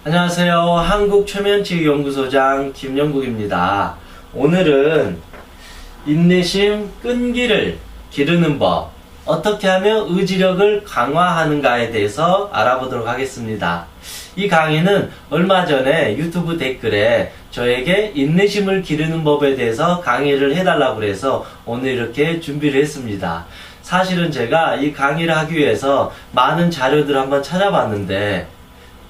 안녕하세요. 한국최면치유연구소장 김영국입니다. 오늘은 인내심 끈기를 기르는 법, 어떻게 하면 의지력을 강화하는가에 대해서 알아보도록 하겠습니다. 이 강의는 얼마 전에 유튜브 댓글에 저에게 인내심을 기르는 법에 대해서 강의를 해달라고 해서 오늘 이렇게 준비를 했습니다. 사실은 제가 이 강의를 하기 위해서 많은 자료들을 한번 찾아봤는데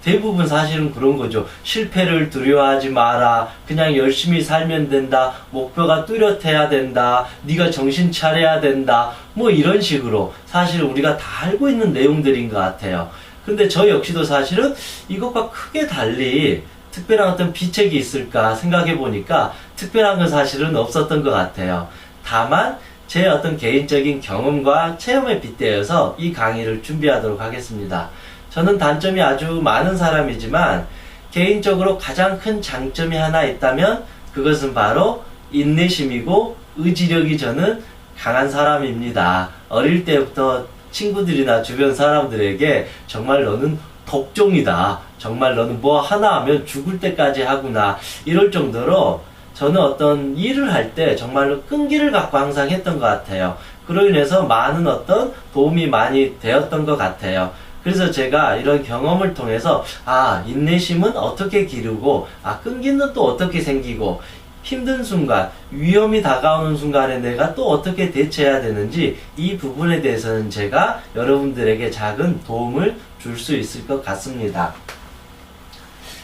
대부분 사실은 그런 거죠. 실패를 두려워하지 마라. 그냥 열심히 살면 된다. 목표가 뚜렷해야 된다. 네가 정신 차려야 된다. 뭐 이런 식으로 사실 우리가 다 알고 있는 내용들인 것 같아요. 근데 저 역시도 사실은 이것과 크게 달리 특별한 어떤 비책이 있을까 생각해 보니까 특별한 건 사실은 없었던 것 같아요. 다만 제 어떤 개인적인 경험과 체험에 빗대어서 이 강의를 준비하도록 하겠습니다. 저는 단점이 아주 많은 사람이지만 개인적으로 가장 큰 장점이 하나 있다면 그것은 바로 인내심이고 의지력이 저는 강한 사람입니다. 어릴 때부터 친구들이나 주변 사람들에게 정말 너는 독종이다. 정말 너는 뭐 하나 하면 죽을 때까지 하구나. 이럴 정도로 저는 어떤 일을 할 때 정말로 끈기를 갖고 항상 했던 것 같아요. 그로 인해서 많은 어떤 도움이 많이 되었던 것 같아요. 그래서 제가 이런 경험을 통해서 인내심은 어떻게 기르고 끈기는 또 어떻게 생기고 힘든 순간, 위험이 다가오는 순간에 내가 또 어떻게 대처해야 되는지 이 부분에 대해서는 제가 여러분들에게 작은 도움을 줄 수 있을 것 같습니다.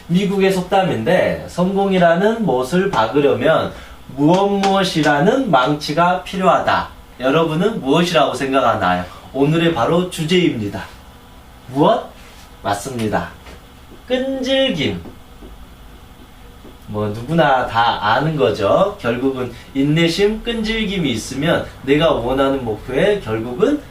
미국의 속담인데 성공이라는 못을 박으려면 무엇이라는 망치가 필요하다. 여러분은 무엇이라고 생각하나요? 오늘의 바로 주제입니다. 무엇? 맞습니다. 끈질김. 뭐 누구나 다 아는 거죠. 결국은 인내심, 끈질김이 있으면 내가 원하는 목표에 결국은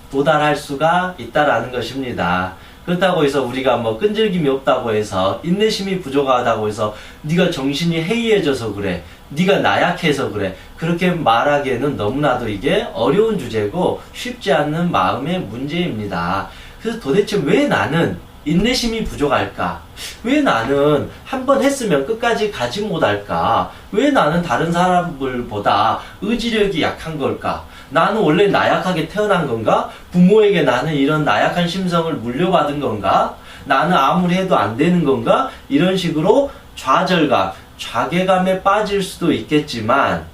도달할 수가 있다라는 것입니다. 그렇다고 해서 우리가 뭐 끈질김이 없다고 해서 인내심이 부족하다고 해서 네가 정신이 해이해져서 그래, 네가 나약해서 그래, 그렇게 말하기에는 너무나도 이게 어려운 주제고 쉽지 않는 마음의 문제입니다. 그래서 도대체 왜 나는 인내심이 부족할까? 왜 나는 한번 했으면 끝까지 가지 못할까? 왜 나는 다른 사람들보다 의지력이 약한 걸까? 나는 원래 나약하게 태어난 건가? 부모에게 나는 이런 나약한 심성을 물려받은 건가? 나는 아무리 해도 안 되는 건가? 이런 식으로 좌절감, 자괴감에 빠질 수도 있겠지만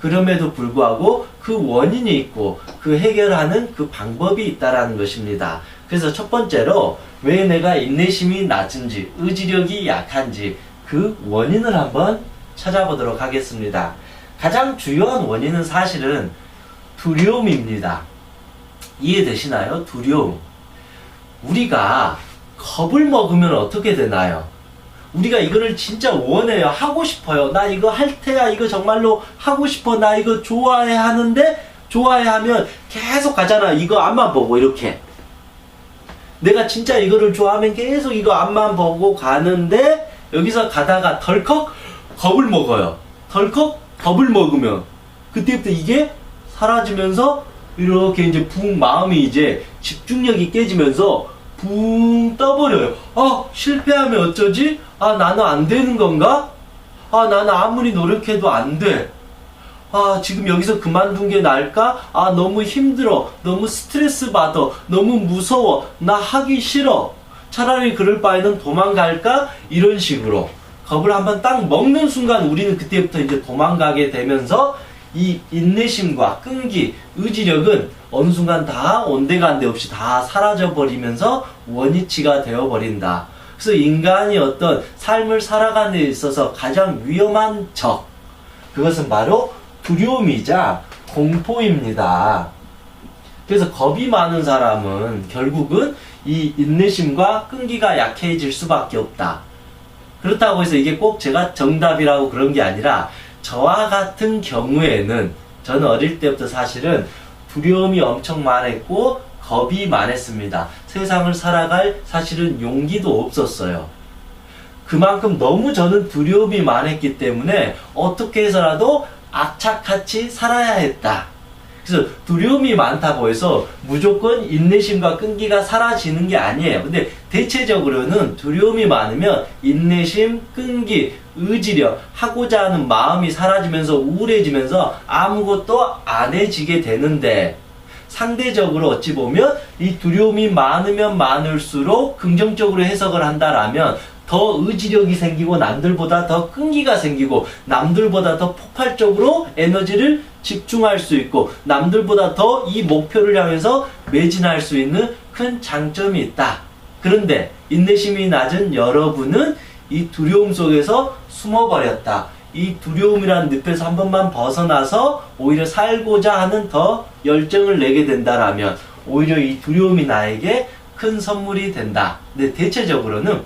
그럼에도 불구하고 그 원인이 있고 그 해결하는 그 방법이 있다라는 것입니다. 그래서 첫 번째로 왜 내가 인내심이 낮은지, 의지력이 약한지 그 원인을 한번 찾아보도록 하겠습니다. 가장 주요한 원인은 사실은 두려움입니다. 이해되시나요? 두려움. 우리가 겁을 먹으면 어떻게 되나요? 우리가 이거를 진짜 원해요. 하고 싶어요. 나 이거 할 테야. 이거 정말로 하고 싶어. 나 이거 좋아해 하는데 좋아해 하면 계속 가잖아. 이거 앞만 보고 이렇게. 내가 진짜 이거를 좋아하면 계속 이거 앞만 보고 가는데 여기서 가다가 덜컥 겁을 먹어요. 덜컥 겁을 먹으면 그때부터 이게 사라지면서 이렇게 이제 붕 마음이 이제 집중력이 깨지면서 붕 떠버려요. 실패하면 어쩌지? 나는 안 되는 건가? 나는 아무리 노력해도 안 돼. 지금 여기서 그만둔 게 나을까? 너무 힘들어. 너무 스트레스 받아. 너무 무서워. 나 하기 싫어. 차라리 그럴 바에는 도망갈까? 이런 식으로. 겁을 한번 딱 먹는 순간 우리는 그때부터 이제 도망가게 되면서 이 인내심과 끈기, 의지력은 어느 순간 다 온데간데 없이 다 사라져버리면서 원위치가 되어버린다. 그래서 인간이 어떤 삶을 살아가는 데 있어서 가장 위험한 적, 그것은 바로 두려움이자 공포입니다. 그래서 겁이 많은 사람은 결국은 이 인내심과 끈기가 약해질 수밖에 없다. 그렇다고 해서 이게 꼭 제가 정답이라고 그런 게 아니라 저와 같은 경우에는 저는 어릴 때부터 사실은 두려움이 엄청 많았고 겁이 많았습니다. 세상을 살아갈 사실은 용기도 없었어요. 그만큼 너무 저는 두려움이 많았기 때문에 어떻게 해서라도 악착같이 살아야 했다. 그래서 두려움이 많다고 해서 무조건 인내심과 끈기가 사라지는 게 아니에요. 근데 대체적으로는 두려움이 많으면 인내심, 끈기, 의지력, 하고자 하는 마음이 사라지면서 우울해지면서 아무것도 안 해지게 되는데, 상대적으로 어찌 보면 이 두려움이 많으면 많을수록 긍정적으로 해석을 한다라면 더 의지력이 생기고 남들보다 더 끈기가 생기고 남들보다 더 폭발적으로 에너지를 집중할 수 있고 남들보다 더 이 목표를 향해서 매진할 수 있는 큰 장점이 있다. 그런데 인내심이 낮은 여러분은 이 두려움 속에서 숨어버렸다. 이 두려움이라는 늪에서 한 번만 벗어나서 오히려 살고자 하는 더 열정을 내게 된다라면 오히려 이 두려움이 나에게 큰 선물이 된다. 근데 대체적으로는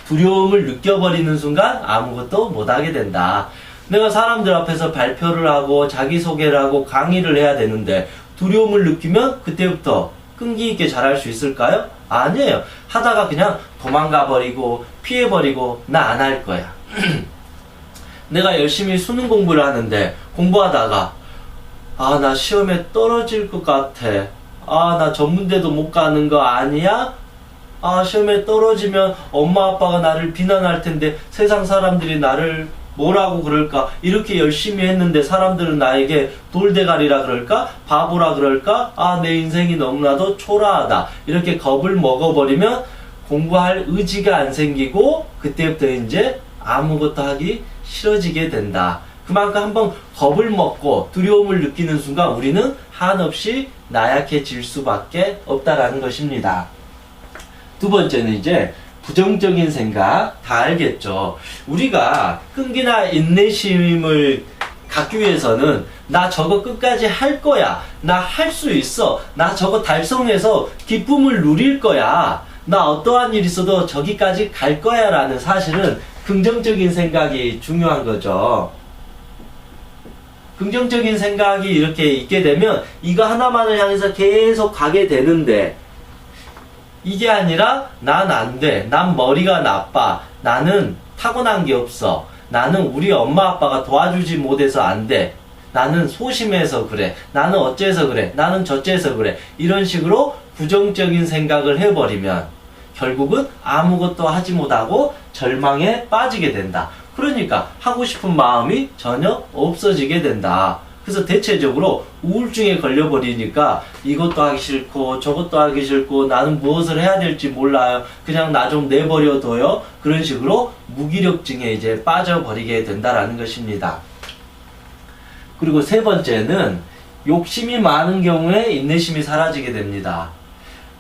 두려움을 느껴버리는 순간 아무것도 못하게 된다. 내가 사람들 앞에서 발표를 하고 자기소개를 하고 강의를 해야 되는데 두려움을 느끼면 그때부터 끈기 있게 잘할 수 있을까요? 아니에요. 하다가 그냥 도망가 버리고 피해버리고 나 안 할 거야. 내가 열심히 수능 공부를 하는데 공부하다가 아, 나 시험에 떨어질 것 같아. 아, 나 전문대도 못 가는 거 아니야? 아, 시험에 떨어지면 엄마 아빠가 나를 비난할 텐데 세상 사람들이 나를 뭐라고 그럴까? 이렇게 열심히 했는데 사람들은 나에게 돌대가리라 그럴까? 바보라 그럴까? 아, 내 인생이 너무나도 초라하다. 이렇게 겁을 먹어버리면 공부할 의지가 안 생기고 그때부터 이제 아무것도 하기 싫어지게 된다. 그만큼 한번 겁을 먹고 두려움을 느끼는 순간 우리는 한없이 나약해질 수밖에 없다라는 것입니다. 두 번째는 이제 부정적인 생각. 다 알겠죠. 우리가 끈기나 인내심을 갖기 위해서는 나 저거 끝까지 할 거야. 나 할 수 있어. 나 저거 달성해서 기쁨을 누릴 거야. 나 어떠한 일이 있어도 저기까지 갈 거야 라는 사실은 긍정적인 생각이 중요한 거죠. 긍정적인 생각이 이렇게 있게 되면 이거 하나만을 향해서 계속 가게 되는데 이게 아니라 난 안 돼. 난 머리가 나빠. 나는 타고난 게 없어. 나는 우리 엄마 아빠가 도와주지 못해서 안 돼. 나는 소심해서 그래. 나는 어째서 그래. 나는 저째서 그래. 이런 식으로 부정적인 생각을 해버리면 결국은 아무것도 하지 못하고 절망에 빠지게 된다. 그러니까 하고 싶은 마음이 전혀 없어지게 된다. 그래서 대체적으로 우울증에 걸려버리니까 이것도 하기 싫고 저것도 하기 싫고 나는 무엇을 해야 될지 몰라요. 그냥 나 좀 내버려둬요. 그런 식으로 무기력증에 이제 빠져버리게 된다라는 것입니다. 그리고 세 번째는 욕심이 많은 경우에 인내심이 사라지게 됩니다.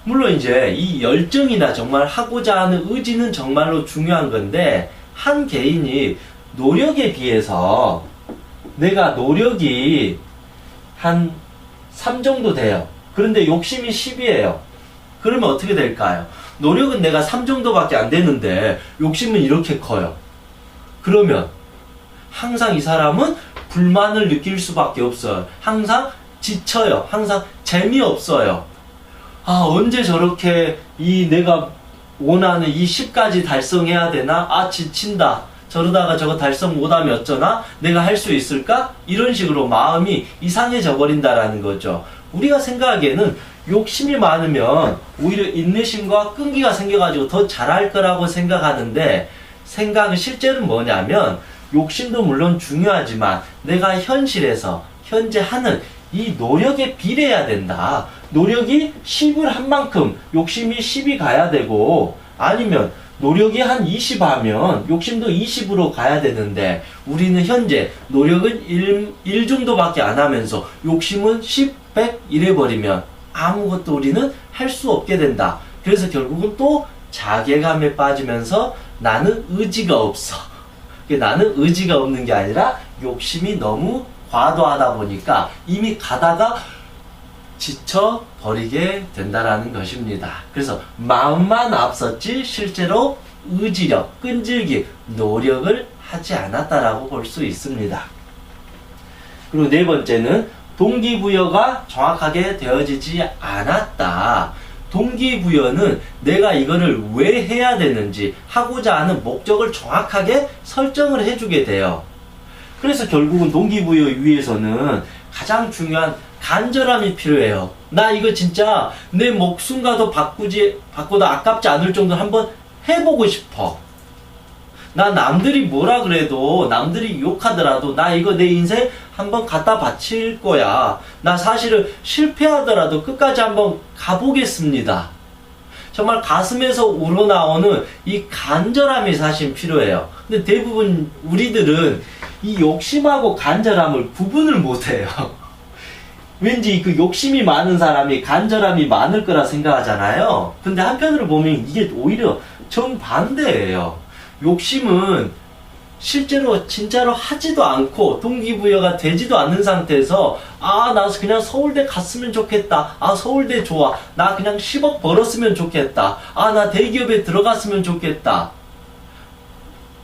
물론 이제 이 열정이나 정말 하고자 하는 의지는 정말로 중요한 건데 한 개인이 노력에 비해서 내가 노력이 한 3 정도 돼요. 그런데 욕심이 10이에요. 그러면 어떻게 될까요? 노력은 내가 3 정도밖에 안 되는데 욕심은 이렇게 커요. 그러면 항상 이 사람은 불만을 느낄 수밖에 없어요. 항상 지쳐요. 항상 재미없어요. 아, 언제 저렇게 내가 원하는 이 10까지 달성해야 되나? 아, 지친다. 저러다가 저거 달성 못하면 어쩌나? 내가 할 수 있을까? 이런 식으로 마음이 이상해져 버린다라는 거죠. 우리가 생각하기에는 욕심이 많으면 오히려 인내심과 끈기가 생겨가지고 더 잘할 거라고 생각하는데 생각은 실제는 뭐냐면 욕심도 물론 중요하지만 내가 현실에서 현재 하는 이 노력에 비례해야 된다. 노력이 10을 한 만큼 욕심이 10이 가야 되고 아니면 노력이 한 20 하면 욕심도 20으로 가야 되는데 우리는 현재 노력은 1 정도밖에 안 하면서 욕심은 10, 100 이래버리면 아무것도 우리는 할 수 없게 된다. 그래서 결국은 또 자괴감에 빠지면서 나는 의지가 없어. 나는 의지가 없는 게 아니라 욕심이 너무 과도하다 보니까 이미 가다가 지쳐버리게 된다라는 것입니다. 그래서 마음만 앞섰지 실제로 의지력, 끈질기, 노력을 하지 않았다라고 볼 수 있습니다. 그리고 네 번째는 동기부여가 정확하게 되어지지 않았다. 동기부여는 내가 이거를 왜 해야 되는지 하고자 하는 목적을 정확하게 설정을 해주게 돼요. 그래서 결국은 동기부여 위해서는 가장 중요한 간절함이 필요해요. 나 이거 진짜 내 목숨과도 바꿔도 아깝지 않을 정도로 한번 해보고 싶어. 나 남들이 뭐라 그래도, 남들이 욕하더라도 나 이거 내 인생 한번 갖다 바칠 거야. 나 사실은 실패하더라도 끝까지 한번 가보겠습니다. 정말 가슴에서 우러나오는 이 간절함이 사실 필요해요. 근데 대부분 우리들은 이 욕심하고 간절함을 구분을 못해요. 왠지 그 욕심이 많은 사람이 간절함이 많을 거라 생각하잖아요. 근데 한편으로 보면 이게 오히려 정반대예요. 욕심은 실제로 진짜로 하지도 않고 동기부여가 되지도 않는 상태에서 나 그냥 서울대 갔으면 좋겠다. 서울대 좋아. 나 그냥 10억 벌었으면 좋겠다. 나 대기업에 들어갔으면 좋겠다.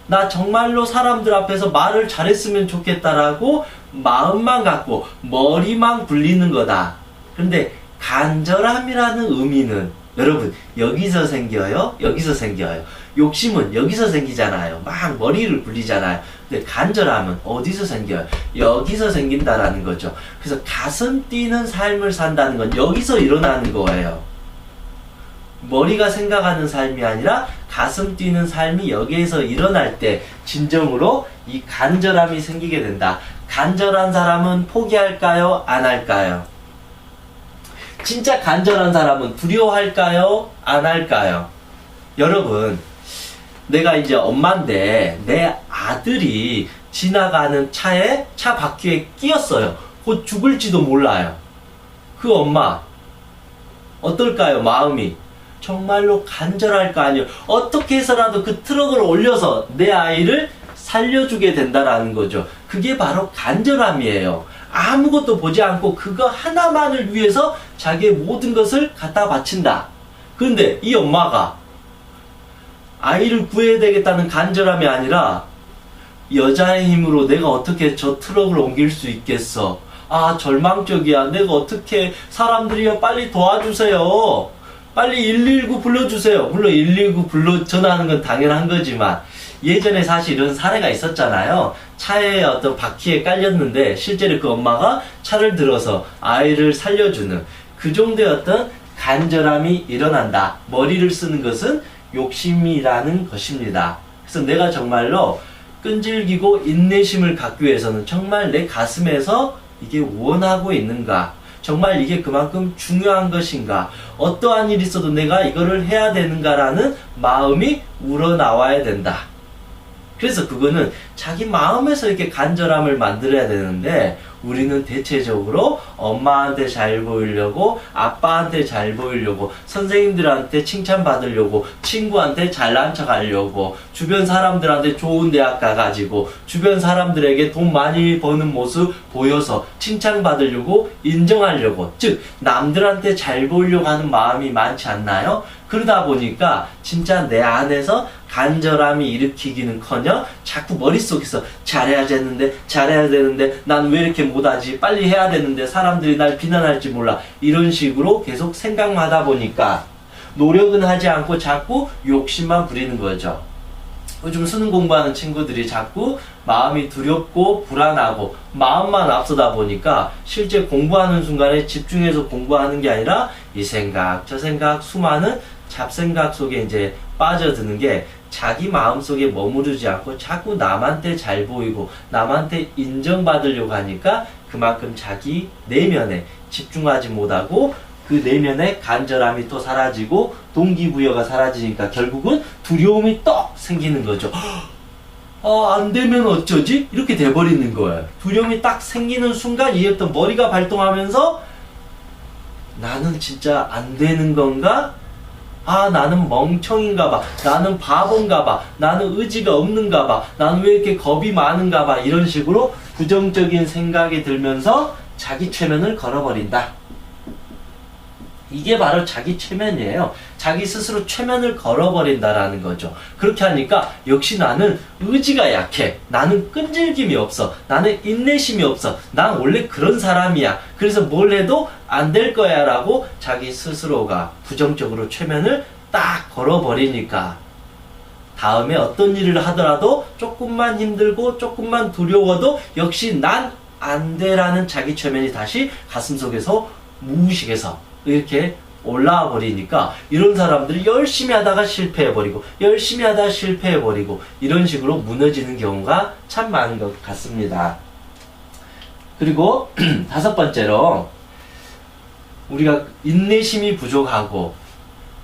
나 정말로 사람들 앞에서 말을 잘했으면 좋겠다라고 마음만 갖고 머리만 굴리는 거다. 근데 간절함이라는 의미는 여러분 여기서 생겨요. 여기서 생겨요. 욕심은 여기서 생기잖아요. 막 머리를 굴리잖아요. 근데 간절함은 어디서 생겨요? 여기서 생긴다라는 거죠. 그래서 가슴 뛰는 삶을 산다는 건 여기서 일어나는 거예요. 머리가 생각하는 삶이 아니라 가슴 뛰는 삶이 여기에서 일어날 때 진정으로 이 간절함이 생기게 된다. 간절한 사람은 포기할까요? 안 할까요? 진짜 간절한 사람은 두려워할까요? 안 할까요? 여러분, 내가 이제 엄마인데 내 아들이 지나가는 차에 차 바퀴에 끼었어요. 곧 죽을지도 몰라요. 그 엄마 어떨까요? 마음이 정말로 간절할 거 아니에요. 어떻게 해서라도 그 트럭을 올려서 내 아이를 살려주게 된다라는 거죠. 그게 바로 간절함이에요. 아무것도 보지 않고 그거 하나만을 위해서 자기의 모든 것을 갖다 바친다. 그런데 이 엄마가 아이를 구해야 되겠다는 간절함이 아니라 여자의 힘으로 내가 어떻게 저 트럭을 옮길 수 있겠어. 절망적이야. 내가 어떻게 사람들이요 빨리 도와주세요. 빨리 119 불러주세요. 물론 119 전화하는 건 당연한 거지만 예전에 사실 이런 사례가 있었잖아요. 차에 어떤 바퀴에 깔렸는데 실제로 그 엄마가 차를 들어서 아이를 살려주는 그 정도의 어떤 간절함이 일어난다. 머리를 쓰는 것은 욕심이라는 것입니다. 그래서 내가 정말로 끈질기고 인내심을 갖기 위해서는 정말 내 가슴에서 이게 원하고 있는가? 정말 이게 그만큼 중요한 것인가? 어떠한 일이 있어도 내가 이거를 해야 되는가라는 마음이 우러나와야 된다. 그래서 그거는 자기 마음에서 이렇게 간절함을 만들어야 되는데 우리는 대체적으로 엄마한테 잘 보이려고, 아빠한테 잘 보이려고, 선생님들한테 칭찬받으려고, 친구한테 잘난 척 하려고, 주변 사람들한테 좋은 대학 가가지고, 주변 사람들에게 돈 많이 버는 모습 보여서 칭찬받으려고, 인정하려고, 즉 남들한테 잘 보이려고 하는 마음이 많지 않나요? 그러다 보니까 진짜 내 안에서 간절함이 일으키기는커녕 자꾸 머릿속에서 잘해야 되는데 난 왜 이렇게 못하지? 빨리 해야 되는데 사람들이 날 비난할지 몰라. 이런 식으로 계속 생각만 하다 보니까 노력은 하지 않고 자꾸 욕심만 부리는 거죠. 요즘 수능 공부하는 친구들이 자꾸 마음이 두렵고 불안하고 마음만 앞서다 보니까 실제 공부하는 순간에 집중해서 공부하는 게 아니라 이 생각 저 생각 수많은 잡생각 속에 이제 빠져드는 게 자기 마음속에 머무르지 않고 자꾸 남한테 잘 보이고 남한테 인정받으려고 하니까 그만큼 자기 내면에 집중하지 못하고 그 내면에 간절함이 또 사라지고 동기부여가 사라지니까 결국은 두려움이 떡 생기는 거죠. 안 되면 어쩌지? 이렇게 돼버리는 거예요. 두려움이 딱 생기는 순간 이제부터 머리가 발동하면서 나는 진짜 안 되는 건가? 나는 멍청인가 봐. 나는 바본가 봐. 나는 의지가 없는가 봐. 나는 왜 이렇게 겁이 많은가 봐. 이런 식으로 부정적인 생각이 들면서 자기 최면을 걸어버린다. 이게 바로 자기 최면이에요. 자기 스스로 최면을 걸어버린다라는 거죠. 그렇게 하니까 역시 나는 의지가 약해. 나는 끈질김이 없어. 나는 인내심이 없어. 난 원래 그런 사람이야. 그래서 뭘 해도 안 될 거야 라고 자기 스스로가 부정적으로 최면을 딱 걸어버리니까 다음에 어떤 일을 하더라도 조금만 힘들고 조금만 두려워도 역시 난 안 돼라는 자기 최면이 다시 가슴속에서 무의식에서 이렇게 올라와 버리니까 이런 사람들이 열심히 하다가 실패해버리고 열심히 하다가 실패해버리고 이런 식으로 무너지는 경우가 참 많은 것 같습니다. 그리고 다섯 번째로 우리가 인내심이 부족하고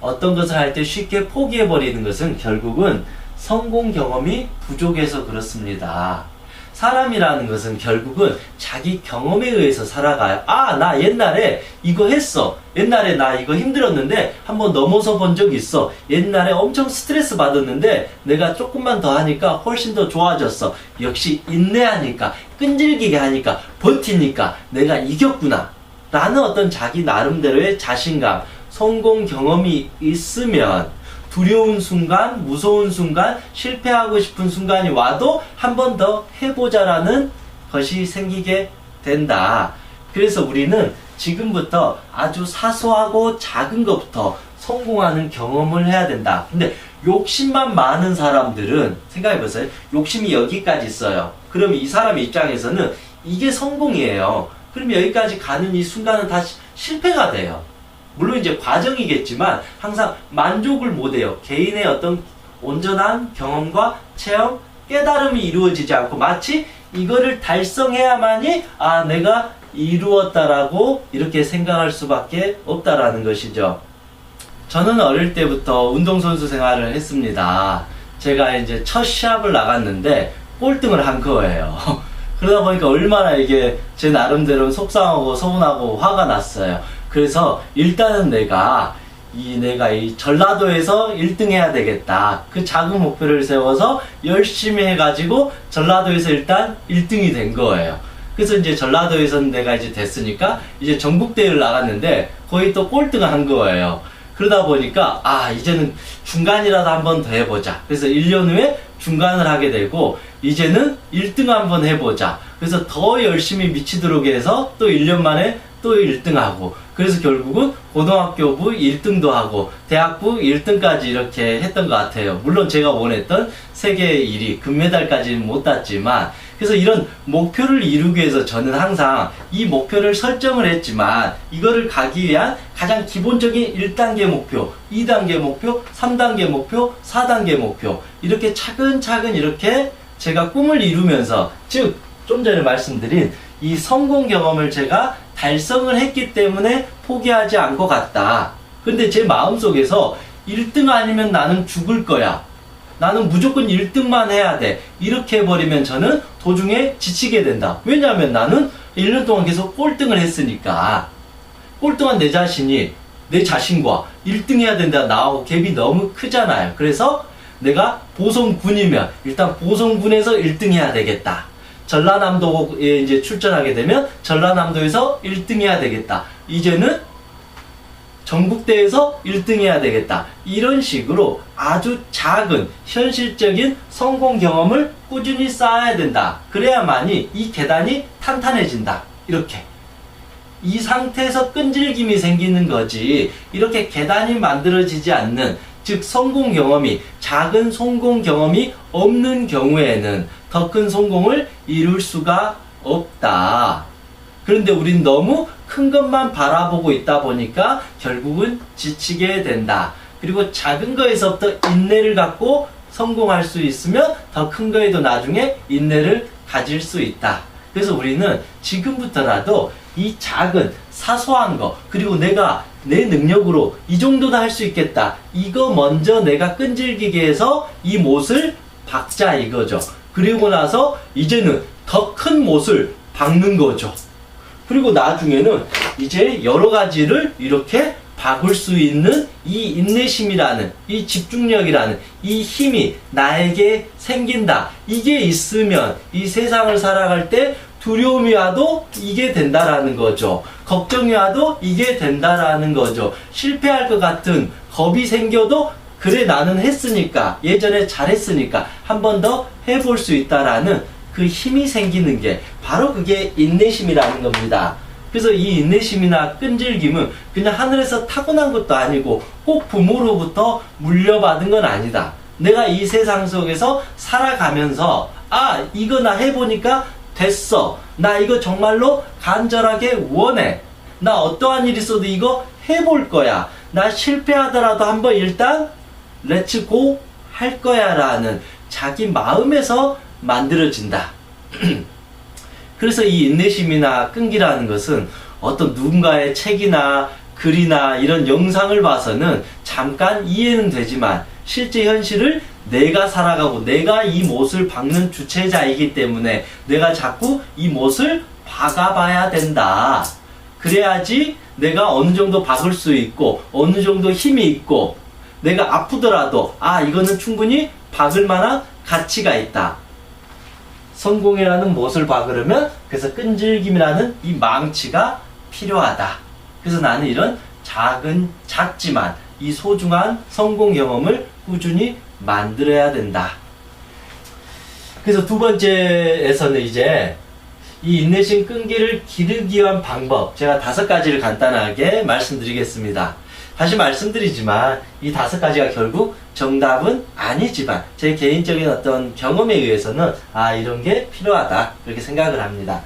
어떤 것을 할 때 쉽게 포기해버리는 것은 결국은 성공 경험이 부족해서 그렇습니다. 사람이라는 것은 결국은 자기 경험에 의해서 살아가요. 아, 나 옛날에 이거 했어. 옛날에 나 이거 힘들었는데 한번 넘어서 본 적 있어. 옛날에 엄청 스트레스 받았는데 내가 조금만 더 하니까 훨씬 더 좋아졌어. 역시 인내하니까, 끈질기게 하니까, 버티니까 내가 이겼구나. 라는 어떤 자기 나름대로의 자신감, 성공 경험이 있으면 두려운 순간, 무서운 순간, 실패하고 싶은 순간이 와도 한 번 더 해보자라는 것이 생기게 된다. 그래서 우리는 지금부터 아주 사소하고 작은 것부터 성공하는 경험을 해야 된다. 근데 욕심만 많은 사람들은 생각해보세요. 욕심이 여기까지 있어요. 그럼 이 사람 입장에서는 이게 성공이에요. 그럼 여기까지 가는 이 순간은 다 실패가 돼요. 물론 이제 과정이겠지만 항상 만족을 못해요. 개인의 어떤 온전한 경험과 체험, 깨달음이 이루어지지 않고 마치 이거를 달성해야만이 아 내가 이루었다라고 이렇게 생각할 수밖에 없다라는 것이죠. 저는 어릴 때부터 운동선수 생활을 했습니다. 제가 이제 첫 시합을 나갔는데 꼴등을 한 거예요. 그러다 보니까 얼마나 이게 제 나름대로 속상하고 서운하고 화가 났어요. 그래서 일단은 내가 이 전라도에서 1등 해야 되겠다. 그 작은 목표를 세워서 열심히 해가지고 전라도에서 일단 1등이 된 거예요. 그래서 이제 전라도에서는 내가 이제 됐으니까 이제 전국대회를 나갔는데 거의 또 꼴등을 한 거예요. 그러다 보니까 아 이제는 중간이라도 한번 더 해보자. 그래서 1년 후에 중간을 하게 되고 이제는 1등 한번 해보자. 그래서 더 열심히 미치도록 해서 또 1년 만에 또 1등하고 그래서 결국은 고등학교부 1등도 하고 대학부 1등까지 이렇게 했던 것 같아요. 물론 제가 원했던 세계 1위 금메달까지는 못 땄지만 그래서 이런 목표를 이루기 위해서 저는 항상 이 목표를 설정을 했지만 이거를 가기 위한 가장 기본적인 1단계 목표, 2단계 목표, 3단계 목표, 4단계 목표 이렇게 차근차근 이렇게 제가 꿈을 이루면서 즉 좀 전에 말씀드린 이 성공 경험을 제가 달성을 했기 때문에 포기하지 않고 갔다. 근데 제 마음속에서 1등 아니면 나는 죽을 거야. 나는 무조건 1등만 해야 돼. 이렇게 해버리면 저는 도중에 지치게 된다. 왜냐하면 나는 1년 동안 계속 꼴등을 했으니까. 꼴등한 내 자신이 내 자신과 1등 해야 된다 나하고 갭이 너무 크잖아요. 그래서 내가 보성군이면 일단 보성군에서 1등 해야 되겠다. 전라남도에 이제 출전하게 되면 전라남도에서 1등 해야 되겠다. 이제는 전국대회에서 1등 해야 되겠다. 이런 식으로 아주 작은 현실적인 성공 경험을 꾸준히 쌓아야 된다. 그래야만이 이 계단이 탄탄해진다. 이렇게. 이 상태에서 끈질김이 생기는 거지. 이렇게 계단이 만들어지지 않는 즉 성공 경험이 작은 성공 경험이 없는 경우에는 더 큰 성공을 이룰 수가 없다. 그런데 우린 너무 큰 것만 바라보고 있다 보니까 결국은 지치게 된다. 그리고 작은 거에서부터 인내를 갖고 성공할 수 있으면 더 큰 거에도 나중에 인내를 가질 수 있다. 그래서 우리는 지금부터라도 이 작은 사소한 거 그리고 내가 내 능력으로 이 정도도 할 수 있겠다. 이거 먼저 내가 끈질기게 해서 이 못을 박자 이거죠. 그리고 나서 이제는 더 큰 못을 박는 거죠. 그리고 나중에는 이제 여러 가지를 이렇게 박을 수 있는 이 인내심이라는 이 집중력이라는 이 힘이 나에게 생긴다. 이게 있으면 이 세상을 살아갈 때 두려움이 와도 이게 된다라는 거죠. 걱정이 와도 이게 된다라는 거죠. 실패할 것 같은 겁이 생겨도 그래 나는 했으니까 예전에 잘했으니까 한 번 더 해볼 수 있다라는 그 힘이 생기는 게 바로 그게 인내심이라는 겁니다. 그래서 이 인내심이나 끈질김은 그냥 하늘에서 타고난 것도 아니고 꼭 부모로부터 물려받은 건 아니다. 내가 이 세상 속에서 살아가면서 아 이거 나 해보니까 됐어. 나 이거 정말로 간절하게 원해. 나 어떠한 일이 있어도 이거 해볼 거야. 나 실패하더라도 한번 일단 렛츠고 할 거야 라는 자기 마음에서 만들어진다. 그래서 이 인내심이나 끈기라는 것은 어떤 누군가의 책이나 글이나 이런 영상을 봐서는 잠깐 이해는 되지만 실제 현실을 내가 살아가고 내가 이 못을 박는 주체자이기 때문에 내가 자꾸 이 못을 박아봐야 된다. 그래야지 내가 어느 정도 박을 수 있고 어느 정도 힘이 있고 내가 아프더라도 이거는 충분히 박을 만한 가치가 있다. 성공이라는 못을 박으려면 그래서 끈질김이라는 이 망치가 필요하다. 그래서 나는 이런 작지만 이 소중한 성공 경험을 꾸준히 만들어야 된다. 그래서 두 번째에서는 이제 이 인내심 끈기를 기르기 위한 방법, 제가 5가지를 간단하게 말씀드리겠습니다. 다시 말씀드리지만 이 5가지가 결국 정답은 아니지만 제 개인적인 어떤 경험에 의해서는 이런 게 필요하다 그렇게 생각을 합니다.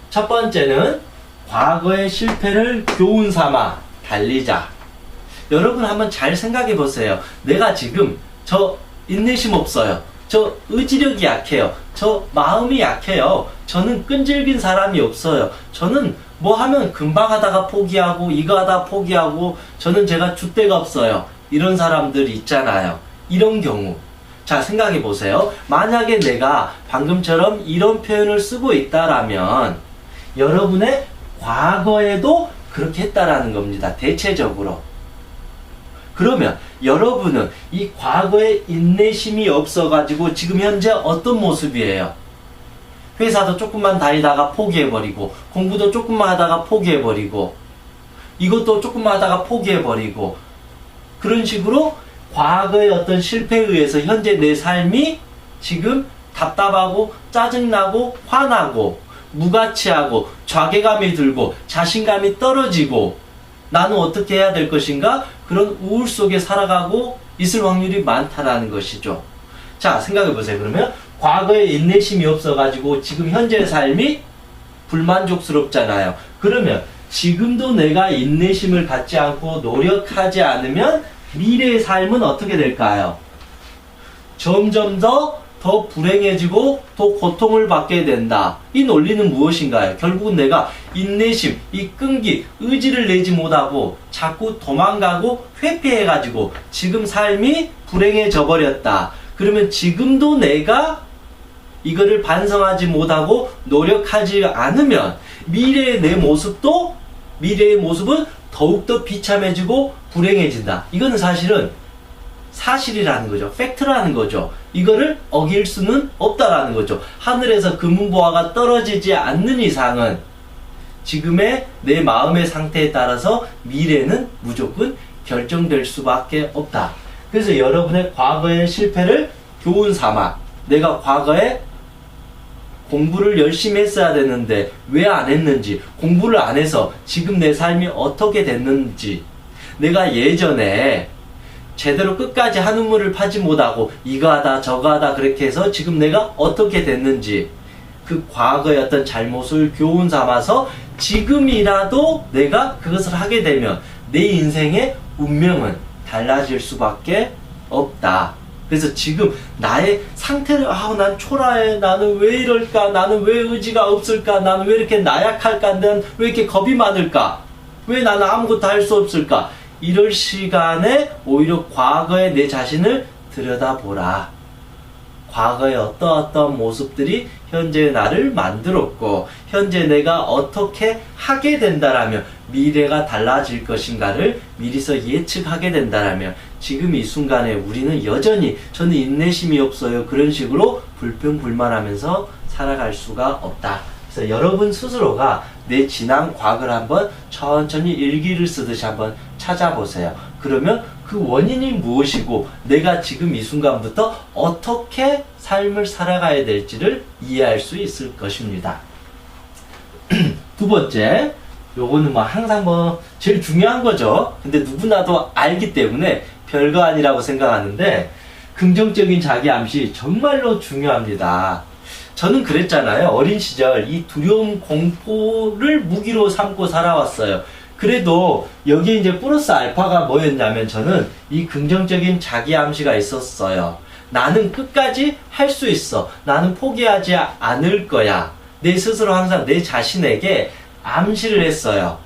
첫 번째는 과거의 실패를 교훈 삼아 달리자. 여러분 한번 잘 생각해 보세요. 내가 지금 저 인내심 없어요. 저 의지력이 약해요. 저 마음이 약해요. 저는 끈질긴 사람이 없어요. 저는 뭐 하면 금방 하다가 포기하고 이거 하다 포기하고 저는 제가 줏대가 없어요. 이런 사람들 있잖아요. 이런 경우 자 생각해 보세요. 만약에 내가 방금처럼 이런 표현을 쓰고 있다라면 여러분의 과거에도 그렇게 했다라는 겁니다. 대체적으로. 그러면 여러분은 이 과거에 인내심이 없어가지고 지금 현재 어떤 모습이에요? 회사도 조금만 다니다가 포기해버리고 공부도 조금만 하다가 포기해버리고 이것도 조금만 하다가 포기해버리고 그런 식으로 과거의 어떤 실패에 의해서 현재 내 삶이 지금 답답하고 짜증나고 화나고 무가치하고 좌괴감이 들고 자신감이 떨어지고 나는 어떻게 해야 될 것인가? 그런 우울 속에 살아가고 있을 확률이 많다라는 것이죠. 자, 생각해보세요. 그러면 과거에 인내심이 없어가지고 지금 현재의 삶이 불만족스럽잖아요. 그러면 지금도 내가 인내심을 갖지 않고 노력하지 않으면 미래의 삶은 어떻게 될까요? 점점 더 불행해지고 더 고통을 받게 된다. 이 논리는 무엇인가요? 결국은 내가 인내심, 이 끈기, 의지를 내지 못하고 자꾸 도망가고 회피해가지고 지금 삶이 불행해져 버렸다. 그러면 지금도 내가 이거를 반성하지 못하고 노력하지 않으면 미래의 내 모습도 미래의 모습은 더욱더 비참해지고 불행해진다. 이거는 사실은 사실이라는 거죠. 팩트라는 거죠. 이거를 어길 수는 없다라는 거죠. 하늘에서 금은보화가 떨어지지 않는 이상은 지금의 내 마음의 상태에 따라서 미래는 무조건 결정될 수밖에 없다. 그래서 여러분의 과거의 실패를 교훈 삼아 내가 과거에 공부를 열심히 했어야 되는데 왜 안 했는지, 공부를 안 해서 지금 내 삶이 어떻게 됐는지, 내가 예전에 제대로 끝까지 한우물을 파지 못하고 이거 하다 저거 하다 그렇게 해서 지금 내가 어떻게 됐는지 그 과거의 어떤 잘못을 교훈 삼아서 지금이라도 내가 그것을 하게 되면 내 인생의 운명은 달라질 수밖에 없다. 그래서 지금 나의 상태를 난 초라해, 나는 왜 이럴까, 나는 왜 의지가 없을까, 나는 왜 이렇게 나약할까, 나는 왜 이렇게 겁이 많을까, 왜 나는 아무것도 할 수 없을까, 이럴 시간에 오히려 과거의 내 자신을 들여다보라. 과거의 어떠한 모습들이 현재의 나를 만들었고 현재 내가 어떻게 하게 된다라면 미래가 달라질 것인가를 미리서 예측하게 된다라면 지금 이 순간에 우리는 여전히 저는 인내심이 없어요 그런 식으로 불평불만하면서 살아갈 수가 없다. 그래서 여러분 스스로가 내 지난 과거를 한번 천천히 일기를 쓰듯이 한번 찾아보세요. 그러면 그 원인이 무엇이고 내가 지금 이 순간부터 어떻게 삶을 살아가야 될지를 이해할 수 있을 것입니다. 두 번째, 요거는 항상 제일 중요한 거죠. 근데 누구나도 알기 때문에 별거 아니라고 생각하는데 긍정적인 자기암시 정말로 중요합니다. 저는 그랬잖아요. 어린 시절 이 두려움, 공포를 무기로 삼고 살아왔어요. 그래도 여기 이제 플러스 알파가 뭐였냐면 저는 이 긍정적인 자기 암시가 있었어요. 나는 끝까지 할 수 있어. 나는 포기하지 않을 거야. 내 스스로 항상 내 자신에게 암시를 했어요.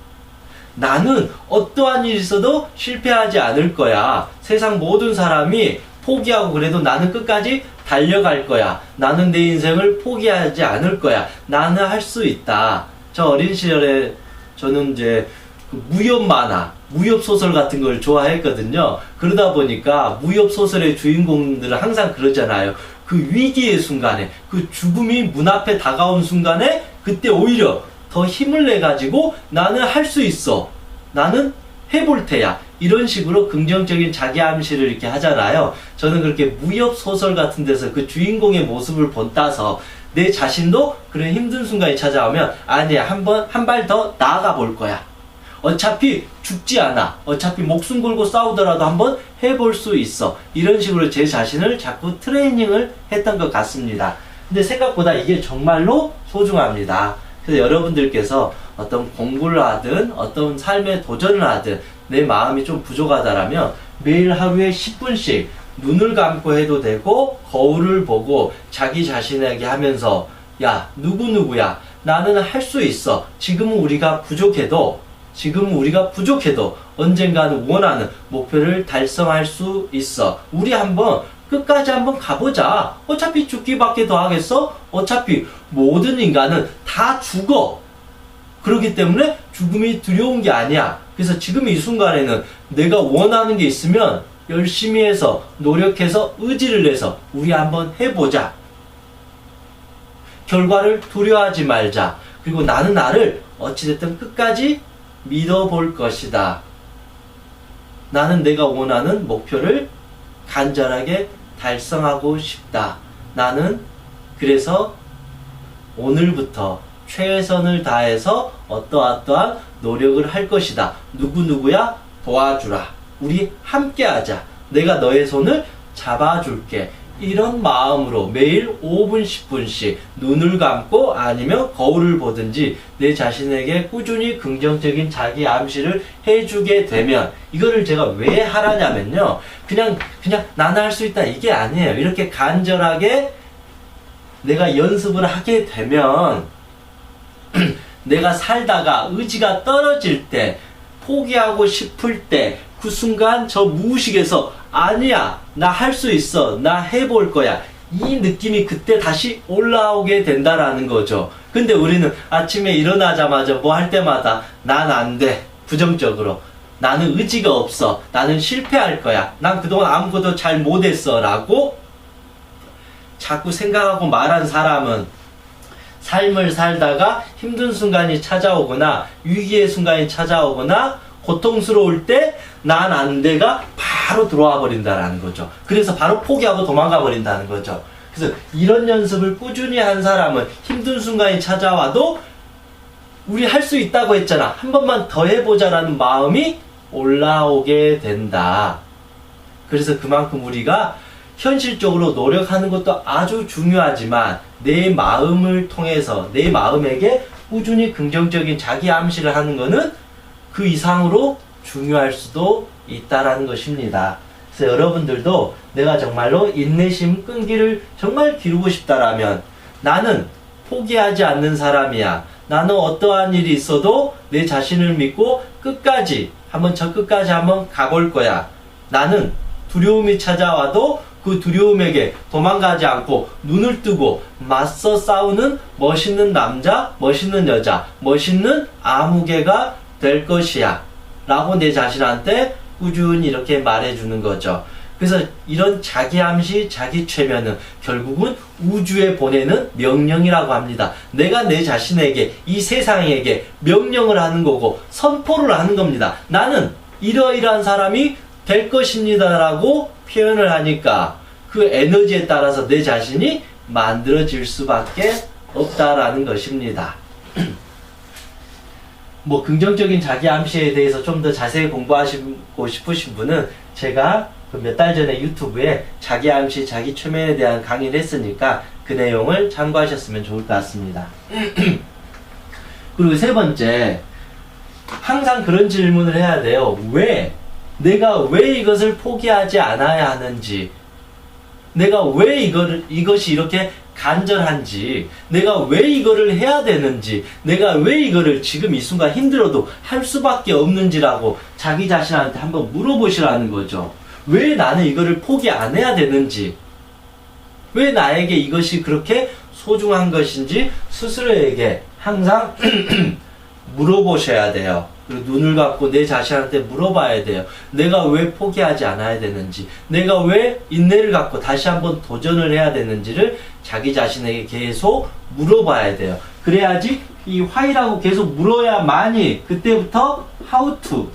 나는 어떠한 일이 있어도 실패하지 않을 거야. 세상 모든 사람이 포기하고 그래도 나는 끝까지 달려갈 거야. 나는 내 인생을 포기하지 않을 거야. 나는 할 수 있다. 저 어린 시절에 저는 이제 무협 만화, 무협 소설 같은 걸 좋아했거든요. 그러다 보니까 무협 소설의 주인공들은 항상 그러잖아요. 그 위기의 순간에, 그 죽음이 문 앞에 다가온 순간에 그때 오히려 더 힘을 내가지고 나는 할 수 있어. 나는 해볼 테야. 이런 식으로 긍정적인 자기 암시를 이렇게 하잖아요. 저는 그렇게 무협 소설 같은 데서 그 주인공의 모습을 본따서 내 자신도 그런 힘든 순간이 찾아오면 아니야, 한 발 더 나아가 볼 거야. 어차피 죽지 않아. 어차피 목숨 걸고 싸우더라도 한번 해볼 수 있어. 이런 식으로 제 자신을 자꾸 트레이닝을 했던 것 같습니다. 근데 생각보다 이게 정말로 소중합니다. 그래서 여러분들께서 어떤 공부를 하든 어떤 삶에 도전을 하든 내 마음이 좀 부족하다라면 매일 하루에 10분씩 눈을 감고 해도 되고 거울을 보고 자기 자신에게 하면서 야, 누구누구야, 나는 할 수 있어. 지금은 우리가 부족해도 언젠가는 원하는 목표를 달성할 수 있어. 우리 한번 끝까지 한번 가보자. 어차피 죽기밖에 더 하겠어? 어차피 모든 인간은 다 죽어. 그렇기 때문에 죽음이 두려운 게 아니야. 그래서 지금 이 순간에는 내가 원하는 게 있으면 열심히 해서 노력해서 의지를 내서 우리 한번 해보자. 결과를 두려워하지 말자. 그리고 나는 나를 어찌됐든 끝까지 믿어볼 것이다. 나는 내가 원하는 목표를 간절하게 달성하고 싶다. 나는 그래서 오늘부터 최선을 다해서 어떠한 노력을 할 것이다. 누구누구야, 도와주라. 우리 함께 하자. 내가 너의 손을 잡아줄게. 이런 마음으로 매일 5분, 10분씩 눈을 감고 아니면 거울을 보든지 내 자신에게 꾸준히 긍정적인 자기 암시를 해주게 되면, 이거를 제가 왜 하라냐면요, 그냥 나는 할 수 있다 이게 아니에요. 이렇게 간절하게 내가 연습을 하게 되면 내가 살다가 의지가 떨어질 때, 포기하고 싶을 때, 그 순간 저 무의식에서 아니야, 나 할 수 있어, 나 해볼 거야, 이 느낌이 그때 다시 올라오게 된다라는 거죠. 근데 우리는 아침에 일어나자마자 뭐 할 때마다 난 안 돼, 부정적으로, 나는 의지가 없어, 나는 실패할 거야, 난 그동안 아무것도 잘 못했어 라고 자꾸 생각하고 말한 사람은 삶을 살다가 힘든 순간이 찾아오거나 위기의 순간이 찾아오거나 고통스러울 때 난 안 돼가 바로 들어와 버린다라는 거죠. 그래서 바로 포기하고 도망가 버린다는 거죠. 그래서 이런 연습을 꾸준히 한 사람은 힘든 순간이 찾아와도 우리 할 수 있다고 했잖아, 한 번만 더 해보자라는 마음이 올라오게 된다. 그래서 그만큼 우리가 현실적으로 노력하는 것도 아주 중요하지만 내 마음을 통해서 내 마음에게 꾸준히 긍정적인 자기 암시를 하는 것은 그 이상으로 중요할 수도 있다라는 것입니다. 그래서 여러분들도 내가 정말로 인내심, 끈기를 정말 기르고 싶다라면 나는 포기하지 않는 사람이야. 나는 어떠한 일이 있어도 내 자신을 믿고 끝까지 한번 가볼 거야. 나는 두려움이 찾아와도 그 두려움에게 도망가지 않고 눈을 뜨고 맞서 싸우는 멋있는 남자, 멋있는 여자, 멋있는 아무개가 될 것이야 라고 내 자신한테 꾸준히 이렇게 말해주는 거죠. 그래서 이런 자기 암시, 자기 최면은 결국은 우주에 보내는 명령이라고 합니다. 내가 내 자신에게, 이 세상에게 명령을 하는 거고 선포를 하는 겁니다. 나는 이러이러한 사람이 될 것입니다 라고 표현을 하니까 그 에너지에 따라서 내 자신이 만들어질 수밖에 없다라는 것입니다. 뭐 긍정적인 자기 암시에 대해서 좀 더 자세히 공부하시고 싶으신 분은 제가 몇 달 전에 유튜브에 자기 암시, 자기 최면에 대한 강의를 했으니까 그 내용을 참고하셨으면 좋을 것 같습니다. 그리고 세 번째, 항상 그런 질문을 해야 돼요. 왜? 내가 왜 이것을 포기하지 않아야 하는지, 내가 왜 이것이 이렇게 간절한지, 내가 왜 이거를 해야 되는지, 내가 왜 이거를 지금 이 순간 힘들어도 할 수밖에 없는지라고 자기 자신한테 한번 물어보시라는 거죠. 왜 나는 이거를 포기 안 해야 되는지, 왜 나에게 이것이 그렇게 소중한 것인지 스스로에게 항상 물어보셔야 돼요. 그리고 눈을 감고 내 자신한테 물어봐야 돼요. 내가 왜 포기하지 않아야 되는지, 내가 왜 인내를 갖고 다시 한번 도전을 해야 되는지를 자기 자신에게 계속 물어봐야 돼요. 그래야지 이 why라고 계속 물어야만이 그때부터 how to,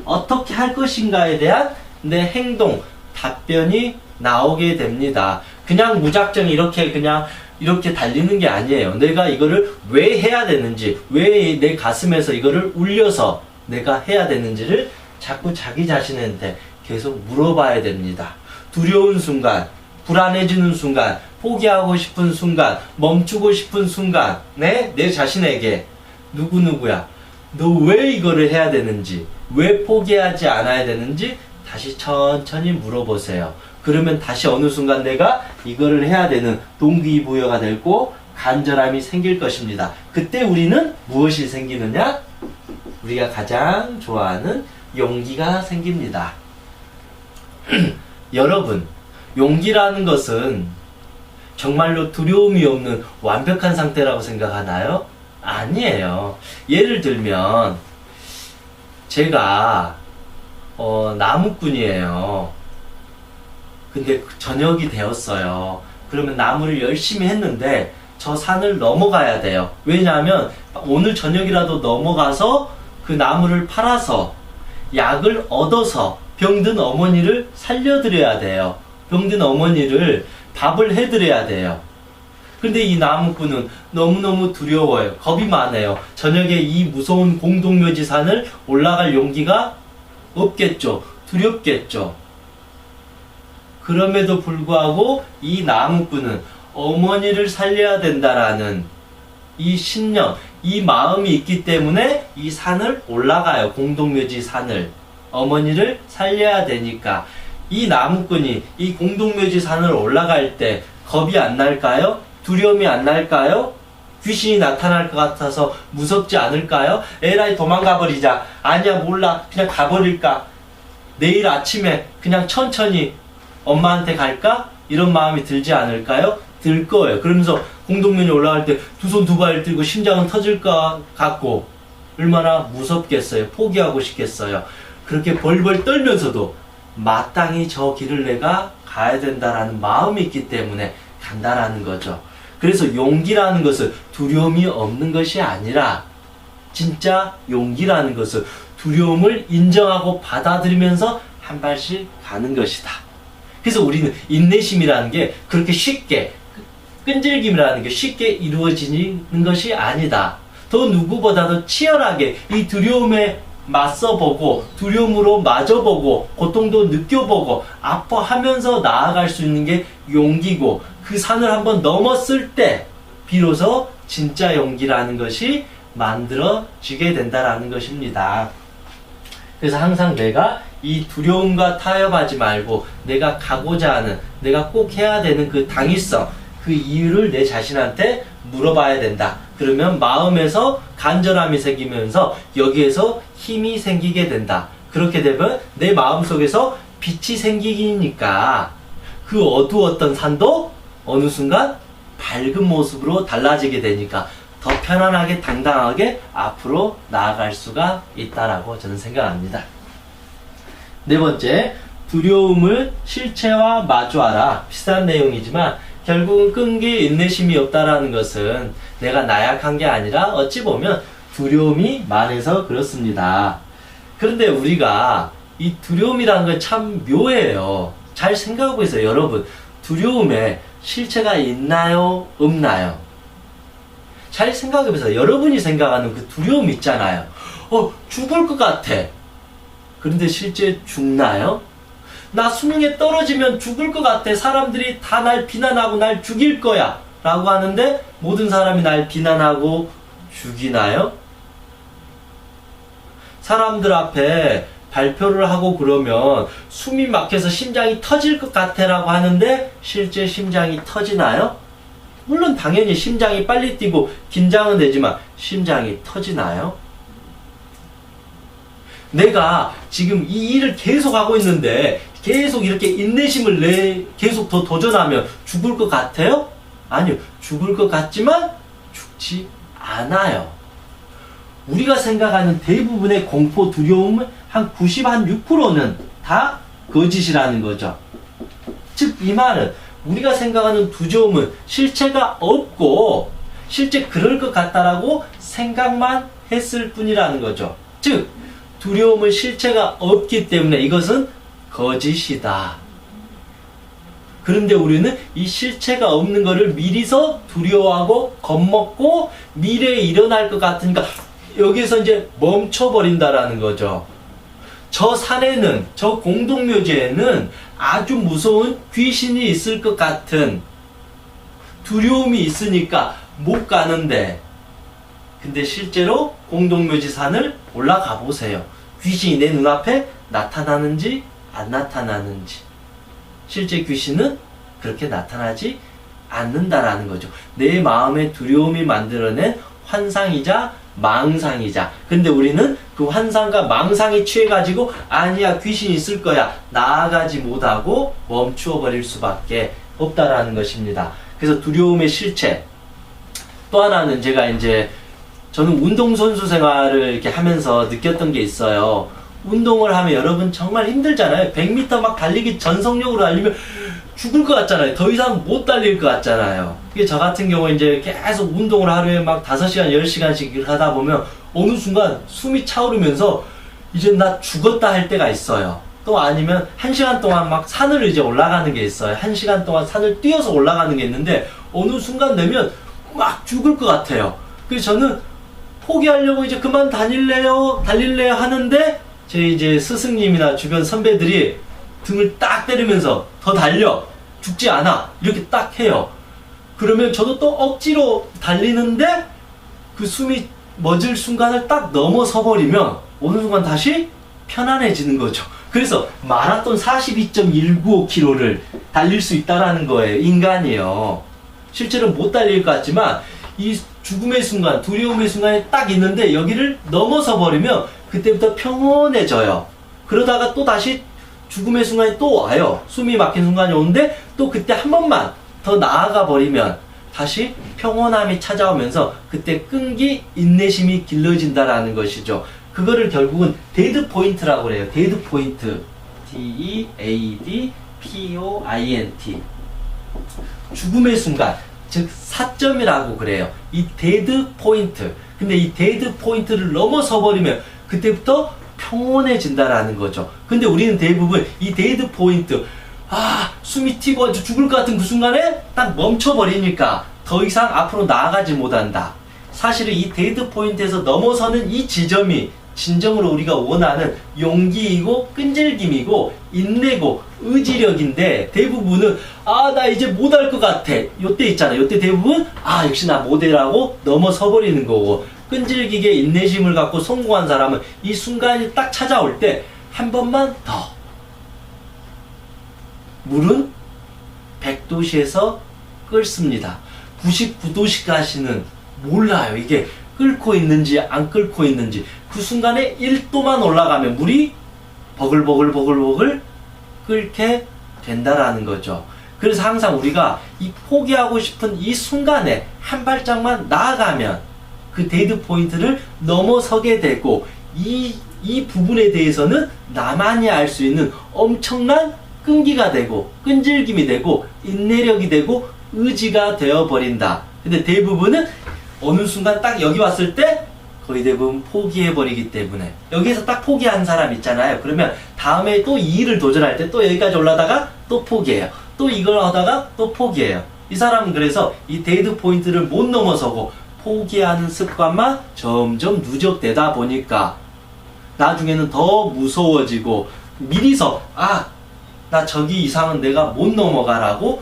어떻게 할 것인가에 대한 내 행동, 답변이 나오게 됩니다. 그냥 무작정 이렇게 달리는 게 아니에요. 내가 이거를 왜 해야 되는지, 왜 내 가슴에서 이거를 울려서 내가 해야 되는지를 자꾸 자기 자신한테 계속 물어봐야 됩니다. 두려운 순간, 불안해지는 순간, 포기하고 싶은 순간, 멈추고 싶은 순간, 내 자신에게 누구야? 너 왜 이거를 해야 되는지, 왜 포기하지 않아야 되는지 다시 천천히 물어보세요. 그러면 다시 어느 순간 내가 이거를 해야 되는 동기부여가 되고 간절함이 생길 것입니다. 그때 우리는 무엇이 생기느냐? 우리가 가장 좋아하는 용기가 생깁니다. 여러분, 용기라는 것은 정말로 두려움이 없는 완벽한 상태라고 생각하나요? 아니에요. 예를 들면 제가 나무꾼이에요. 근데 저녁이 되었어요. 그러면 나무를 열심히 했는데 저 산을 넘어가야 돼요. 왜냐하면 오늘 저녁이라도 넘어가서 그 나무를 팔아서 약을 얻어서 병든 어머니를 살려드려야 돼요. 병든 어머니를 밥을 해드려야 돼요. 근데 이 나무꾼은 너무너무 두려워요. 겁이 많아요. 저녁에 이 무서운 공동묘지 산을 올라갈 용기가 없겠죠. 두렵겠죠. 그럼에도 불구하고 이 나무꾼은 어머니를 살려야 된다라는 이 신념, 이 마음이 있기 때문에 이 산을 올라가요. 공동묘지 산을. 어머니를 살려야 되니까. 이 나무꾼이 이 공동묘지 산을 올라갈 때 겁이 안 날까요? 두려움이 안 날까요? 귀신이 나타날 것 같아서 무섭지 않을까요? 에라이 도망가 버리자. 아니야 몰라 그냥 가버릴까? 내일 아침에 그냥 천천히 엄마한테 갈까? 이런 마음이 들지 않을까요? 들 거예요. 그러면서 공동면에 올라갈 때 두 손 두 발 들고 심장은 터질 것 같고 얼마나 무섭겠어요. 포기하고 싶겠어요. 그렇게 벌벌 떨면서도 마땅히 저 길을 내가 가야 된다라는 마음이 있기 때문에 간다라는 거죠. 그래서 용기라는 것은 두려움이 없는 것이 아니라 진짜 용기라는 것은 두려움을 인정하고 받아들이면서 한 발씩 가는 것이다. 그래서 우리는 인내심이라는 게 그렇게 쉽게, 끈질김이라는 게 쉽게 이루어지는 것이 아니다. 더 누구보다도 치열하게 이 두려움에 맞서보고 두려움으로 맞아보고 고통도 느껴보고 아파하면서 나아갈 수 있는 게 용기고, 그 산을 한번 넘었을 때 비로소 진짜 용기라는 것이 만들어지게 된다라는 것입니다. 그래서 항상 내가 이 두려움과 타협하지 말고 내가 가고자 하는, 내가 꼭 해야 되는 그 당위성, 그 이유를 내 자신한테 물어봐야 된다. 그러면 마음에서 간절함이 생기면서 여기에서 힘이 생기게 된다. 그렇게 되면 내 마음속에서 빛이 생기니까 그 어두웠던 산도 어느 순간 밝은 모습으로 달라지게 되니까 더 편안하게 당당하게 앞으로 나아갈 수가 있다라고 저는 생각합니다. 네 번째, 두려움을 실체와 마주하라. 비슷한 내용이지만 결국은 끈기 인내심이 없다라는 것은 내가 나약한 게 아니라 어찌 보면 두려움이 많아서 그렇습니다. 그런데 우리가 이 두려움이라는 건 참 묘해요. 잘 생각하고 있어요. 여러분, 두려움에 실체가 있나요? 없나요? 잘 생각해보세요. 여러분이 생각하는 그 두려움 있잖아요. 죽을 것 같아. 그런데 실제 죽나요? 나 수능에 떨어지면 죽을 것 같아. 사람들이 다 날 비난하고 날 죽일 거야. 라고 하는데 모든 사람이 날 비난하고 죽이나요? 사람들 앞에 발표를 하고 그러면 숨이 막혀서 심장이 터질 것 같아 라고 하는데 실제 심장이 터지나요? 물론 당연히 심장이 빨리 뛰고 긴장은 되지만 심장이 터지나요? 내가 지금 이 일을 계속 하고 있는데 계속 이렇게 인내심을 계속 더 도전하면 죽을 것 같아요? 아니요. 죽을 것 같지만 죽지 않아요. 우리가 생각하는 대부분의 공포, 두려움 한 6%는 다 거짓이라는 거죠. 즉 이 말은 우리가 생각하는 두려움은 실체가 없고 실제 그럴 것 같다라고 생각만 했을 뿐이라는 거죠. 즉 두려움은 실체가 없기 때문에 이것은 거짓이다. 그런데 우리는 이 실체가 없는 것을 미리서 두려워하고 겁먹고 미래에 일어날 것 같으니까 여기서 이제 멈춰버린다라는 거죠. 저 산에는, 저 공동묘지에는 아주 무서운 귀신이 있을 것 같은 두려움이 있으니까 못 가는데, 근데 실제로 공동묘지 산을 올라가 보세요. 귀신이 내 눈앞에 나타나는지 안 나타나는지. 실제 귀신은 그렇게 나타나지 않는다라는 거죠. 내 마음의 두려움이 만들어낸 환상이자 망상이자. 근데 우리는 그 환상과 망상에 취해가지고 아니야 귀신이 있을 거야 나아가지 못하고 멈추어 버릴 수밖에 없다라는 것입니다. 그래서 두려움의 실체. 또 하나는 제가 이제 저는 운동선수 생활을 이렇게 하면서 느꼈던 게 있어요. 운동을 하면 여러분 정말 힘들잖아요. 100m 막 달리기 전속력으로 달리면 죽을 것 같잖아요. 더 이상 못 달릴 것 같잖아요. 이게 저 같은 경우에 이제 계속 운동을 하루에 막 5시간, 10시간씩 하다 보면 어느 순간 숨이 차오르면서 이제 나 죽었다 할 때가 있어요. 또 아니면 1시간 동안 막 산을 이제 올라가는 게 있어요. 1시간 동안 산을 뛰어서 올라가는 게 있는데 어느 순간 되면 막 죽을 것 같아요. 그래서 저는 포기하려고 이제 그만 달릴래요 하는데 제 이제 스승님이나 주변 선배들이 등을 딱 때리면서 더 달려 죽지 않아 이렇게 딱 해요. 그러면 저도 또 억지로 달리는데 그 숨이 멎을 순간을 딱 넘어서 버리면 어느 순간 다시 편안해지는 거죠. 그래서 마라톤 42.195km를 달릴 수 있다라는 거예요. 인간이요. 실제로 못 달릴 것 같지만 이 죽음의 순간, 두려움의 순간에 딱 있는데 여기를 넘어서 버리면 그때부터 평온해져요. 그러다가 또 다시 죽음의 순간이 또 와요. 숨이 막힌 순간이 오는데 또 그때 한 번만 더 나아가 버리면 다시 평온함이 찾아오면서 그때 끈기, 인내심이 길러진다라는 것이죠. 그거를 결국은 데드 포인트라고 그래요. 데드 포인트. DEADPOINT. 죽음의 순간, 즉 사점이라고 그래요. 이 데드 포인트. 근데 이 데드 포인트를 넘어서 버리면 그때부터 평온해진다라는 거죠. 근데 우리는 대부분 이 데드 포인트, 숨이 튀고 죽을 것 같은 그 순간에 딱 멈춰버리니까 더 이상 앞으로 나아가지 못한다. 사실은 이 데드 포인트에서 넘어서는 이 지점이 진정으로 우리가 원하는 용기이고 끈질김이고 인내고 의지력인데 대부분은 나 이제 못할 것 같아 요때 있잖아. 요때 대부분 역시 나 못해라고 넘어서 버리는 거고, 끈질기게 인내심을 갖고 성공한 사람은 이 순간이 딱 찾아올 때 한 번만 더. 물은 100도씨에서 끓습니다. 99도씨까지는 몰라요. 이게 끓고 있는지 안 끓고 있는지. 그 순간에 1도만 올라가면 물이 버글버글 끓게 된다라는 거죠. 그래서 항상 우리가 이 포기하고 싶은 이 순간에 한 발짝만 나아가면 그 데드 포인트를 넘어서게 되고 이 부분에 대해서는 나만이 알 수 있는 엄청난 끈기가 되고 끈질김이 되고 인내력이 되고 의지가 되어버린다. 근데 대부분은 어느 순간 딱 여기 왔을 때 거의 대부분 포기해버리기 때문에, 여기에서 딱 포기한 사람 있잖아요. 그러면 다음에 또 이 일을 도전할 때 또 여기까지 올라다가 또 포기해요. 또 이걸 하다가 또 포기해요. 이 사람은 그래서 이 데드 포인트를 못 넘어서고 포기하는 습관만 점점 누적되다 보니까 나중에는 더 무서워지고 미리서 나 저기 이상은 내가 못 넘어가라고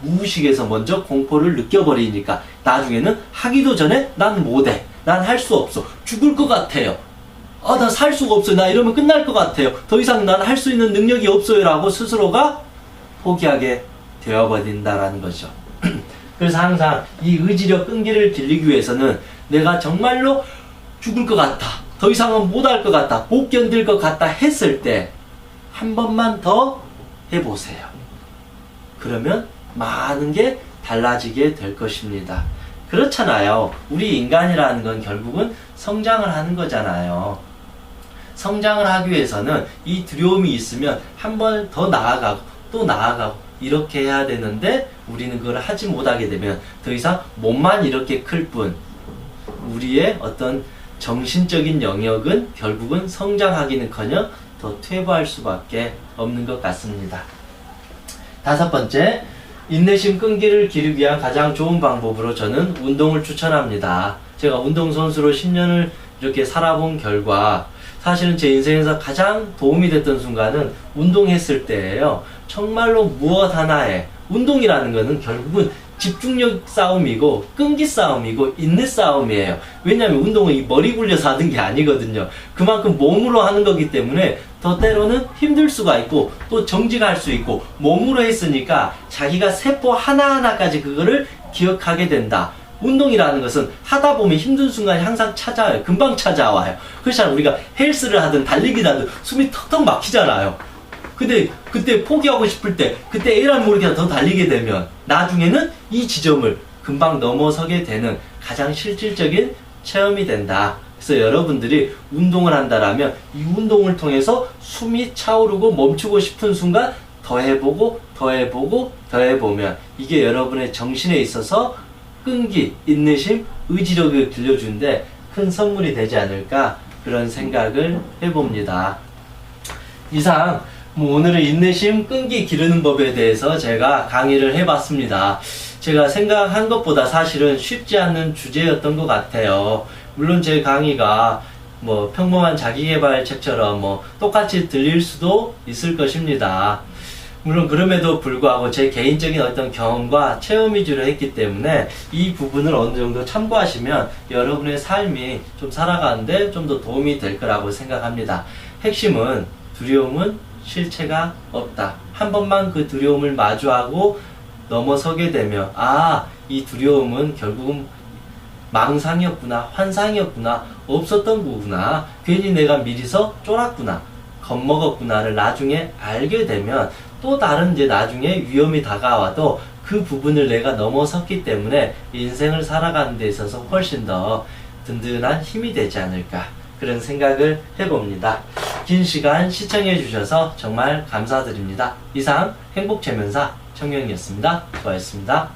무의식에서 먼저 공포를 느껴버리니까 나중에는 하기도 전에 난 못해, 난 할 수 없어, 죽을 것 같아요, 나 살 수가 없어요, 나 이러면 끝날 것 같아요, 더 이상 난 할 수 있는 능력이 없어요 라고 스스로가 포기하게 되어버린다라는 거죠. 그래서 항상 이 의지력 끈기를 길리기 위해서는 내가 정말로 죽을 것 같다, 더 이상은 못할 것 같다, 못 견딜 것 같다 했을 때 한 번만 더 해보세요. 그러면 많은 게 달라지게 될 것입니다. 그렇잖아요. 우리 인간이라는 건 결국은 성장을 하는 거잖아요. 성장을 하기 위해서는 이 두려움이 있으면 한 번 더 나아가고 또 나아가고 이렇게 해야 되는데 우리는 그걸 하지 못하게 되면 더 이상 몸만 이렇게 클 뿐 우리의 어떤 정신적인 영역은 결국은 성장하기는커녕 더 퇴보할 수밖에 없는 것 같습니다. 5번째, 인내심 끈기를 기르기 위한 가장 좋은 방법으로 저는 운동을 추천합니다. 제가 운동선수로 10년을 이렇게 살아본 결과 사실은 제 인생에서 가장 도움이 됐던 순간은 운동했을 때예요. 정말로 무엇 하나에 운동이라는 것은 결국은 집중력 싸움이고 끈기 싸움이고 인내 싸움이에요. 왜냐하면 운동은 이 머리 굴려서 하는 게 아니거든요. 그만큼 몸으로 하는 거기 때문에 더 때로는 힘들 수가 있고 또 정직할 수 있고 몸으로 했으니까 자기가 세포 하나하나까지 그거를 기억하게 된다. 운동이라는 것은 하다 보면 힘든 순간이 항상 찾아와요. 금방 찾아와요. 그렇잖아요. 우리가 헬스를 하든 달리기를 하든 숨이 턱턱 막히잖아요. 근데 그때 포기하고 싶을 때 그때 에라는 모르게 더 달리게 되면 나중에는 이 지점을 금방 넘어서게 되는 가장 실질적인 체험이 된다. 그래서 여러분들이 운동을 한다라면 이 운동을 통해서 숨이 차오르고 멈추고 싶은 순간 더 해보고 더 해보고 더 해보면 이게 여러분의 정신에 있어서 끈기, 인내심, 의지력을 길러주는데 큰 선물이 되지 않을까 그런 생각을 해봅니다. 이상 오늘은 인내심, 끈기 기르는 법에 대해서 제가 강의를 해봤습니다. 제가 생각한 것보다 사실은 쉽지 않은 주제였던 것 같아요. 물론 제 강의가 평범한 자기계발책처럼 똑같이 들릴 수도 있을 것입니다. 물론 그럼에도 불구하고 제 개인적인 어떤 경험과 체험 위주로 했기 때문에 이 부분을 어느 정도 참고하시면 여러분의 삶이 좀 살아가는데 좀 더 도움이 될 거라고 생각합니다. 핵심은 두려움은 실체가 없다. 한 번만 그 두려움을 마주하고 넘어서게 되면 이 두려움은 결국은 망상이었구나, 환상이었구나, 없었던 거구나, 괜히 내가 미리서 쫄았구나, 겁먹었구나를 나중에 알게 되면 또 다른 나중에 위험이 다가와도 그 부분을 내가 넘어섰기 때문에 인생을 살아가는 데 있어서 훨씬 더 든든한 힘이 되지 않을까 그런 생각을 해봅니다. 긴 시간 시청해 주셔서 정말 감사드립니다. 이상 행복체면사 청명이었습니다. 수고하셨습니다.